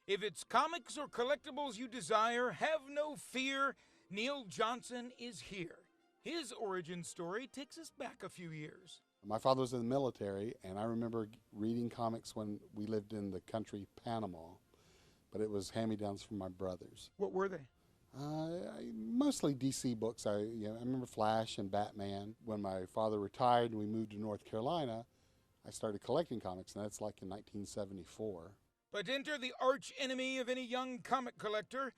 If it's comics or collectibles you desire, have no fear. Neil Johnson is here. His origin story takes us back a few years. My father was in the military, and I remember reading comics when we lived in the country Panama, but it was hand-me-downs from my brothers. What were they? Mostly DC books. I remember Flash and Batman. When my father retired and we moved to North Carolina, I started collecting comics, and that's like in 1974. But enter the arch enemy of any young comic collector,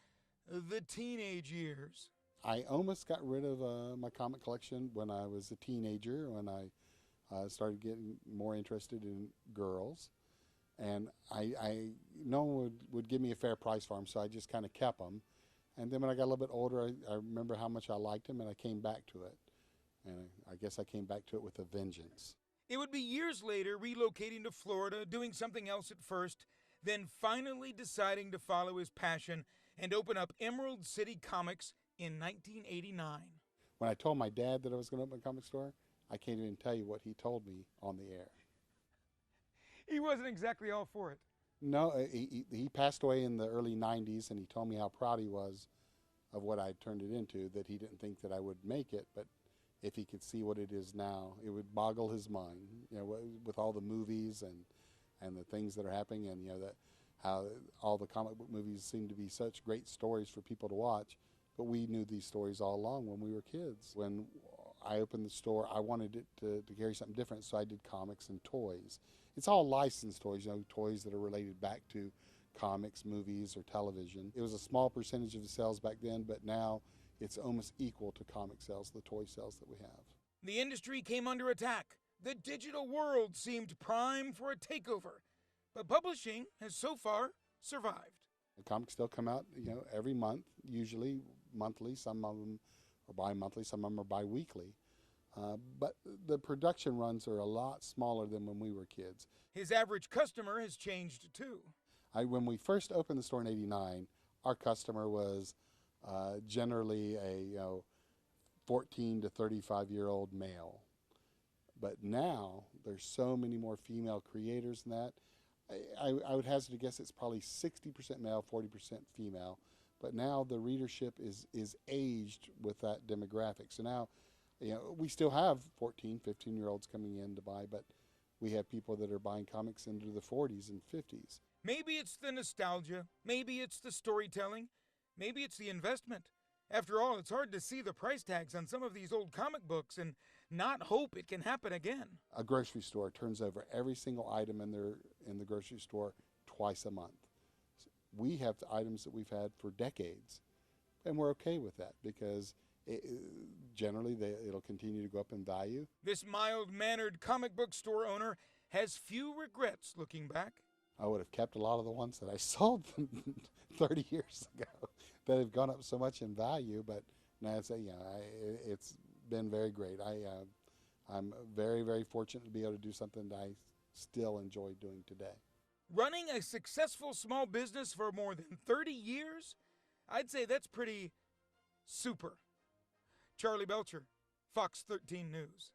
the teenage years. I almost got rid of my comic collection when I was a teenager, when I started getting more interested in girls. And no one would give me a fair price for them, so I just kind of kept them. And then when I got a little bit older, I remember how much I liked them, and I came back to it. And I guess I came back to it with a vengeance. It would be years later, relocating to Florida, doing something else at first, then finally deciding to follow his passion and open up Emerald City Comics in 1989. When I told my dad that I was going to open a comic store, I can't even tell you what he told me on the air. He wasn't exactly all for it. No, he passed away in the early 90s, and he told me how proud he was of what I'd turned it into, that he didn't think that I would make it, but if he could see what it is now, it would boggle his mind, with all the movies and the things that are happening, and that how all the comic book movies seem to be such great stories for people to watch. But we knew these stories all along when we were kids. When I opened the store, I wanted it to carry something different, so I did comics and toys. It's all licensed toys, toys that are related back to comics, movies, or television. It was a small percentage of the sales back then, but now it's almost equal to comic sales, the toy sales that we have. The industry came under attack. The digital world seemed prime for a takeover. But publishing has so far survived. The comics still come out, every month, usually monthly. Some of them are bi-monthly, some of them are bi-weekly. But the production runs are a lot smaller than when we were kids. His average customer has changed too. When we first opened the store in '89, our customer was generally a 14 to 35-year-old male. But now there's so many more female creators than that. I would hazard to guess it's probably 60% male, 40% female. But now the readership is aged with that demographic. So now, we still have 14, 15-year-olds coming in to buy, but we have people that are buying comics into the 40s and 50s. Maybe it's the nostalgia. Maybe it's the storytelling. Maybe it's the investment. After all, it's hard to see the price tags on some of these old comic books and not hope it can happen again. A grocery store turns over every single item in the grocery store twice a month. We have the items that we've had for decades, and we're okay with that because generally it'll continue to go up in value. This mild-mannered comic book store owner has few regrets looking back. I would have kept a lot of the ones that I sold 30 years ago that have gone up so much in value, but now it's been very great. I'm very, very fortunate to be able to do something that I still enjoy doing today. Running a successful small business for more than 30 years? I'd say that's pretty super. Charlie Belcher, Fox 13 News.